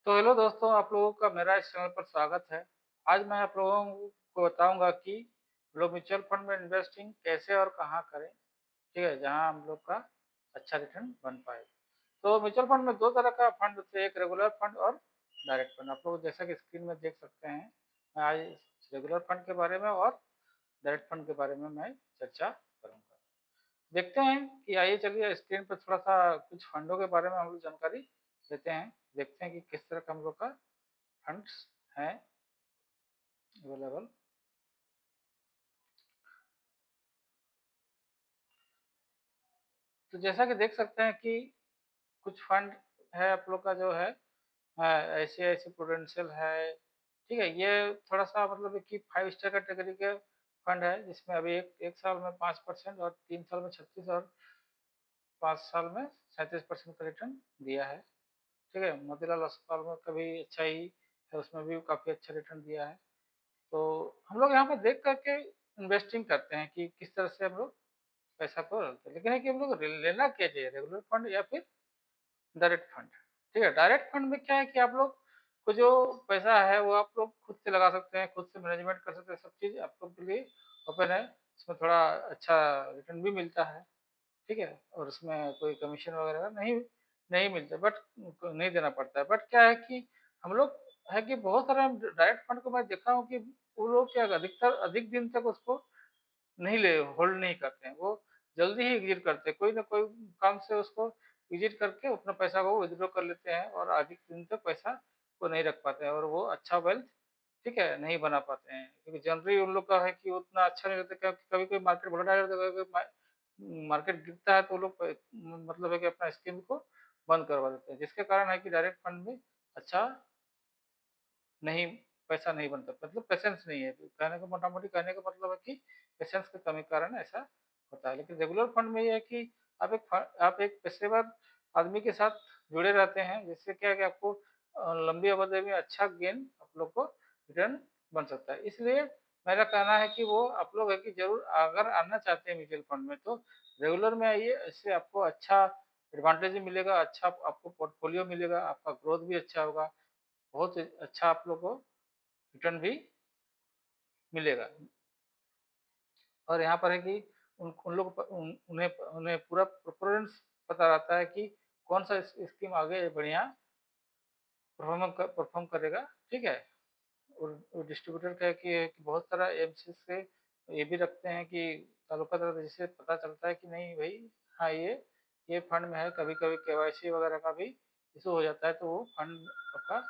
तो हेलो दोस्तों, आप लोगों का मेरा इस चैनल पर स्वागत है। आज मैं आप लोगों को बताऊँगा कि लोग म्यूचुअल फंड में इन्वेस्टिंग कैसे और कहाँ करें, ठीक है? जहाँ हम लोग का अच्छा रिटर्न बन पाए। तो म्यूचुअल फंड में 2 तरह का फंड होते हैं, एक रेगुलर फंड और डायरेक्ट फंड। आप लोग जैसा कि स्क्रीन में देख सकते हैं, मैं आज रेगुलर फंड के बारे में और डायरेक्ट फंड के बारे में मैं चर्चा करूँगा। देखते हैं कि आइए चलिए स्क्रीन पर थोड़ा-सा कुछ फंडों के बारे में हम लोग जानकारी लेते हैं। देखते हैं कि किस तरह का हम लोग का फंड्स हैं अवेलेबल। तो जैसा कि देख सकते हैं कि कुछ फंड है आप लोग का जो है आईसीआईसी प्रूडेंशियल है, ठीक है? ये थोड़ा-सा मतलब है कि 5 स्टार कैटेगरी के फंड है जिसमें अभी 1 साल में 5% और 3 साल में 36 और 5 साल में 37% का रिटर्न दिया है, ठीक है? मोतीलाल ओस्वाल में का भी अच्छा ही है, उसमें भी काफ़ी अच्छा रिटर्न दिया है। तो हम लोग यहाँ पे देख कर के इन्वेस्टिंग करते हैं कि किस तरह से हम लोग पैसा को डालते हैं। लेकिन है कि हम लोग लेना क्या चाहिए, रेगुलर फंड या फिर डायरेक्ट फंड, ठीक है? डायरेक्ट फंड में क्या है कि आप लोग को जो पैसा है वो आप लोग खुद से लगा सकते हैं, खुद से मैनेजमेंट कर सकते हैं, सब चीज़ आप लोग के लिए ओपन है। इसमें थोड़ा अच्छा रिटर्न भी मिलता है, ठीक है? और उसमें कोई कमीशन वगैरह नहीं नहीं मिलता, बट नहीं देना पड़ता है। बट क्या है कि हम लोग है कि बहुत सारे डायरेक्ट फंड को मैं देखा हूँ कि वो लोग क्या अधिकतर अधिक दिन तक उसको नहीं ले होल्ड नहीं करते हैं, वो जल्दी ही एग्ज़िट करते हैं, कोई ना कोई काम से उसको एग्ज़िट करके अपना पैसा को विथड्रॉ कर लेते हैं और अधिक दिन तक पैसा को नहीं रख पाते हैं और वो अच्छा वेल्थ, ठीक है, नहीं बना पाते हैं। क्योंकि जनरली उन लोग का है कि उतना अच्छा नहीं रहता, क्योंकि कभी-कभी मार्केट वोलेटाइल रहता है, कभी-कभी मार्केट गिरता है तो वो लोग मतलब है कि अपना स्कीम को बंद करवा देते हैं, जिसके कारण है कि डायरेक्ट फंड में अच्छा नहीं, पैसा नहीं बनता, मतलब पेशेंस नहीं है। कहने का मोटा-मोटी कहने का मतलब है कि पेशेंस की कमी के कारण ऐसा होता है। लेकिन रेगुलर फंड में ये है कि आप एक पेशेवर आदमी के साथ जुड़े रहते हैं, जिससे क्या है कि आपको लंबी अवधि में अच्छा गेन आप लोग को रिटर्न बन सकता है। इसलिए मेरा कहना है कि वो आप लोग है कि ज़रूर अगर आना चाहते हैं म्यूचुअल फंड में तो रेगुलर में आइए, इससे आपको अच्छा एडवांटेज भी मिलेगा, अच्छा आपको पोर्टफोलियो मिलेगा, आपका ग्रोथ भी अच्छा होगा, बहुत अच्छा आप लोग को रिटर्न भी मिलेगा। और यहाँ पर है कि उन उन लोग प उन उन्हें उन्हें पूरा प्रेफ़रेंस पता रहता है कि कौन-सा स्कीम आगे बढ़िया परफ़ॉर्म करेगा, ठीक है? और डिस्ट्रीब्यूटर का है कि बहुत सारा एमसीस से ये भी रखते हैं कि ताल्लुकात रखते हैं, जिससे पता चलता है कि नहीं भई, हाँ, ये फंड में है, कभी-कभी केवाईसी वगैरह का भी इश्यू हो जाता है, तो वो फंड आपका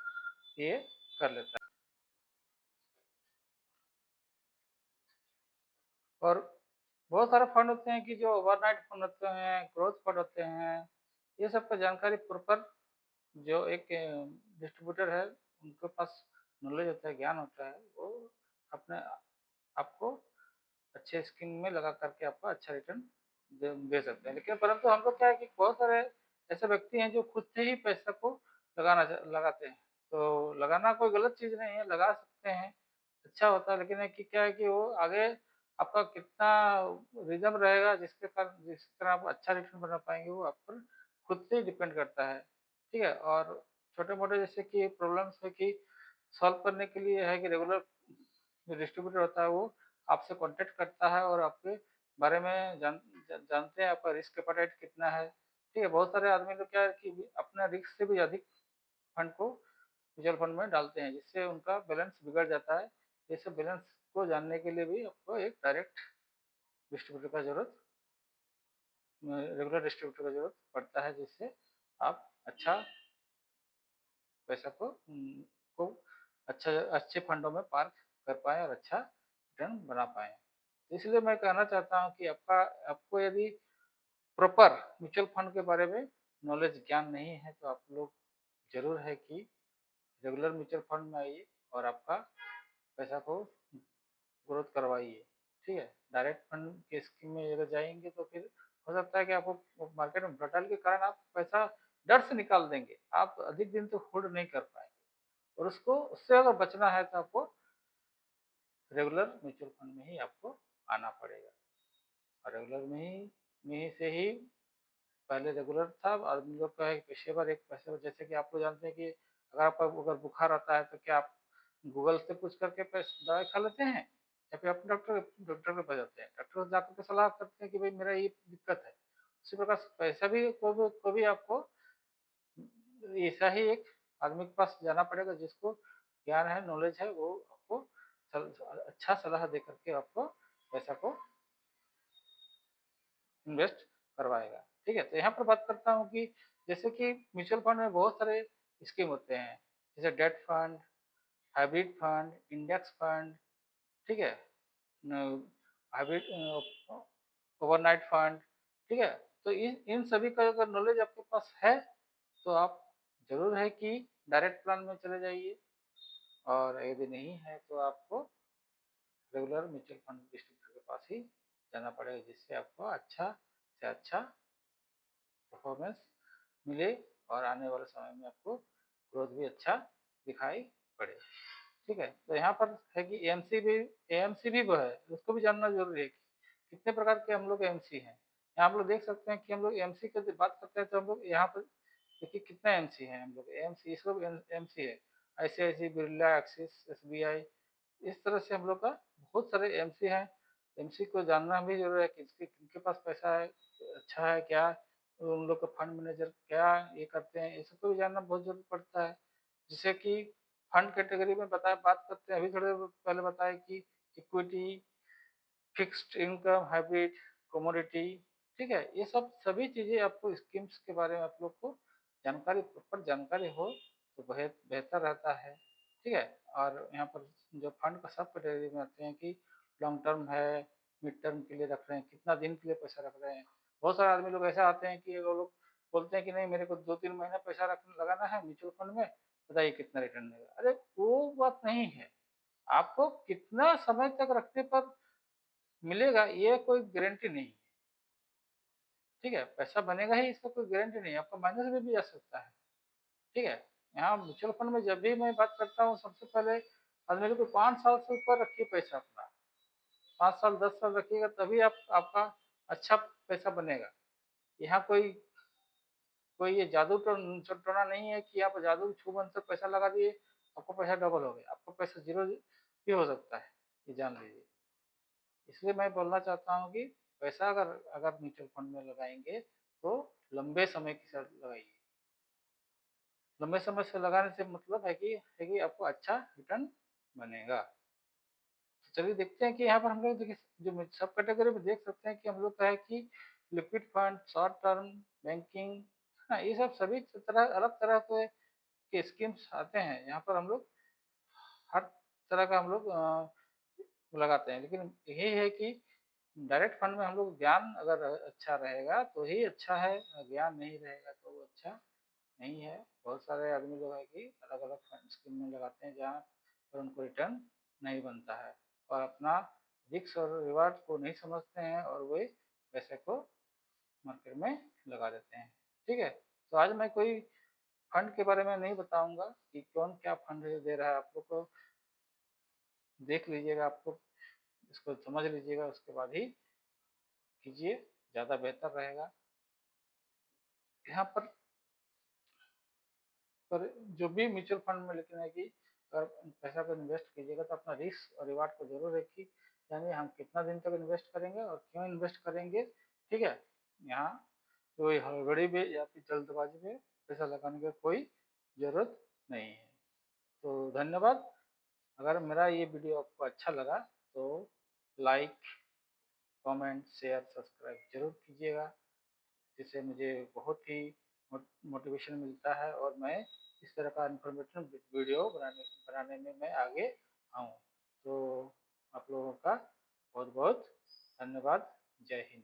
ये कर लेता है। और बहुत सारे फंड होते हैं कि जो ओवरनाइट फंड होते हैं, ग्रोथ फंड होते हैं, ये सब का जानकारी प्रॉपर जो एक डिस्ट्रीब्यूटर है, उनके पास नॉलेज होता है, ज्ञान होता है, वो अपने आपको अच्छे स्कीम में लगा करके आपका अच्छा रिटर्न दे सकते हैं। लेकिन परंतु हम लोग क्या है कि बहुत सारे ऐसे व्यक्ति हैं जो खुद से ही पैसा को लगाते हैं। तो लगाना कोई गलत चीज़ नहीं है, लगा सकते हैं, अच्छा होता है, लेकिन है कि क्या है कि वो आगे आपका कितना रिदम रहेगा जिस तरह आप अच्छा रिटर्न बना पाएँगे, वो आप पर खुद से ही डिपेंड करता है, ठीक है? और छोटे-मोटे जैसे कि प्रॉब्लम्स है कि सॉल्व करने के लिए है कि रेगुलर जो डिस्ट्रीब्यूटर होता है वो आपसे कॉन्टैक्ट करता है और आपके बारे में जानते हैं आपका रिस्क एपेटाइट कितना है, ठीक है? बहुत सारे आदमी लोग क्या है कि अपना रिस्क से भी अधिक फंड को म्यूचुअल फंड में डालते हैं, जिससे उनका बैलेंस बिगड़ जाता है। ये सब बैलेंस को जानने के लिए भी आपको एक डायरेक्ट डिस्ट्रीब्यूटर का ज़रूरत रेगुलर डिस्ट्रीब्यूटर का ज़रूरत पड़ता है, जिससे आप अच्छा पैसा को अच्छा अच्छे फंडों में पार्क कर पाएँ और अच्छा रिटर्न बना पाएँ। तो इसलिए मैं कहना चाहता हूँ कि आपको यदि प्रॉपर म्यूचुअल फंड के बारे में नॉलेज ज्ञान नहीं है, तो आप लोग ज़रूर है कि रेगुलर म्यूचुअल फंड में आइए और आपका पैसा को ग्रोथ करवाइए, ठीक है? डायरेक्ट फंड के स्कीम में अगर जाएँगे तो फिर हो सकता है कि आपको मार्केट में वोलेटाइल के कारण आप पैसा डर से निकाल देंगे। आप अधिक दिन तक होल्ड नहीं कर पाएँगे और उससे अगर बचना है तो आपको रेगुलर म्यूचुअल फंड में ही आपको आना पड़ेगा। और रेगुलर में ही से ही पहले रेगुलर था, आदमी लोग का एक पेशेवर जैसे कि आप लोग जानते हैं कि अगर आपको अगर बुखार आता है तो क्या आप गूगल से पूछ करके दवाई खा लेते हैं या फिर आप डॉक्टर के पास जाते हैं, डॉक्टर से जाकर के सलाह करते हैं कि भाई मेरा ये दिक्कत है। उसी प्रकार से पैसा भी को भी आपको ऐसा ही एक आदमी के पास जाना पड़ेगा जिसको ज्ञान है, नॉलेज है, वो आपको अच्छा सलाह दे करके आपको पैसा को इन्वेस्ट करवाएगा। ठीक है, तो यहाँ पर बात करता हूँ कि जैसे कि म्यूचुअल फंड में बहुत सारे स्कीम होते हैं, जैसे debt fund, hybrid fund, index fund, ठीक है, हाइब्रिड ओवरनाइट फंड, ठीक है। तो इन इन सभी का अगर नॉलेज आपके पास है तो आप जरूर है कि डायरेक्ट प्लान में चले जाइए, और यदि नहीं है तो आपको रेगुलर म्यूचुअल फंड डिस्ट्रीब्यूटर के पास ही जाना पड़ेगा, जिससे आपको अच्छा से अच्छा परफॉर्मेंस मिले और आने वाले समय में आपको ग्रोथ भी अच्छा दिखाई पड़े। ठीक है, तो यहाँ पर है कि एएमसी भी वो है, उसको भी जानना जरूरी है कि कितने प्रकार के हम लोग एएमसी हैं। यहाँ आप लोग देख सकते हैं कि हम लोग एएमसी की बात करते हैं तो हम लोग यहाँ पर देखिए कितना एएमसी है, हम लोग एएमसी इस लोग एएमसी है आईसीआईसी, बिरला, एक्सिस, एसबीआई, इस तरह से हम लोग का बहुत सारे एएमसी हैं। एएमसी को जानना भी जरूरी है कि किनके पास पैसा है, अच्छा है क्या, उन लोग का फंड मैनेजर क्या ये करते हैं, ये सबको भी जानना बहुत जरूरी पड़ता है। जैसे कि फंड कैटेगरी में बताया बात करते हैं, अभी थोड़े पहले बताया कि equity, fixed income, hybrid, commodity, ठीक है, ये सब सभी चीजें आपको स्कीम्स के बारे में आप लोग को जानकारी, प्रॉपर जानकारी हो तो बेहतर रहता है। ठीक है, और यहाँ पर जो फंड का सब कैटेगरी में आते हैं कि लॉन्ग टर्म है, मिड टर्म के लिए रख रहे हैं, कितना दिन के लिए पैसा रख रहे हैं। बहुत सारे आदमी लोग ऐसे आते हैं कि वो लोग बोलते हैं कि नहीं मेरे को 2-3 महीना पैसा लगाना है म्यूचुअल फंड में, बताइए कितना रिटर्न देगा। अरे वो बात नहीं है, आपको कितना समय तक रखने पर मिलेगा ये कोई गारंटी नहीं है। ठीक है, पैसा बनेगा ही इसका कोई गारंटी नहीं है, आपका माइनस में भी जा सकता है। ठीक है, यहाँ म्यूचुअल फंड में जब भी मैं बात करता हूँ सबसे पहले आदमी को 5 साल से ऊपर रखिए पैसा अपना, 5 साल 10 साल रखिएगा तभी आपका अच्छा पैसा बनेगा। यहाँ कोई कोई ये जादू टोना नहीं है कि आप जादू छू मंतर पैसा लगा दिए आपको पैसा डबल हो गया, आपको पैसा जीरो भी हो सकता है, ये जान लीजिए। इसलिए मैं बोलना चाहता हूँ कि पैसा अगर अगर म्यूचुअल फंड में लगाएंगे तो लंबे समय के साथ लगाइए। लंबे समय से लगाने से मतलब है कि आपको अच्छा रिटर्न बनेगा। तो चलिए देखते हैं कि यहाँ पर हम लोग देखिए जो सब कैटेगरी में देख सकते हैं कि हम लोग का है कि liquid fund, short term, banking, हाँ ये सब सभी तरह अलग तरह के स्कीम्स आते हैं। यहाँ पर हम लोग हर तरह का हम लोग लगाते हैं, लेकिन यही है कि डायरेक्ट फंड में हम लोग ज्ञान अगर अच्छा रहेगा तो ही अच्छा है, ज्ञान नहीं रहेगा तो वो अच्छा नहीं है। बहुत सारे आदमी लोग हैं कि अलग अलग फंड स्कीम में लगाते हैं जहाँ पर उनको रिटर्न नहीं बनता है और अपना रिस्क और रिवार्ड को नहीं समझते हैं और वे पैसे को मार्केट में लगा देते हैं। ठीक है, तो आज मैं कोई फंड के बारे में नहीं बताऊंगा कि कौन क्या फंड दे रहा है, आप लोग को देख लीजिएगा, आपको इसको समझ लीजिएगा, उसके बाद ही कीजिए, ज़्यादा बेहतर रहेगा। यहाँ पर जो भी म्यूचुअल फंड में, लेकिन है कि अगर पैसा को इन्वेस्ट कीजिएगा तो अपना रिस्क और रिवार्ड को जरूर रखिए, यानी हम कितना दिन तक इन्वेस्ट करेंगे और क्यों इन्वेस्ट करेंगे। ठीक है, यहाँ कोई हड़बड़ी में या फिर जल्दबाजी में पैसा लगाने की कोई ज़रूरत नहीं है। तो धन्यवाद। अगर मेरा ये वीडियो आपको अच्छा लगा तो लाइक, कमेंट, शेयर, सब्सक्राइब जरूर कीजिएगा, जिससे मुझे बहुत ही मोटिवेशन मिलता है और मैं इस तरह का इन्फॉर्मेटिव वीडियो बनाने में मैं आगे आऊँ। तो आप लोगों का बहुत बहुत धन्यवाद। जय हिंद।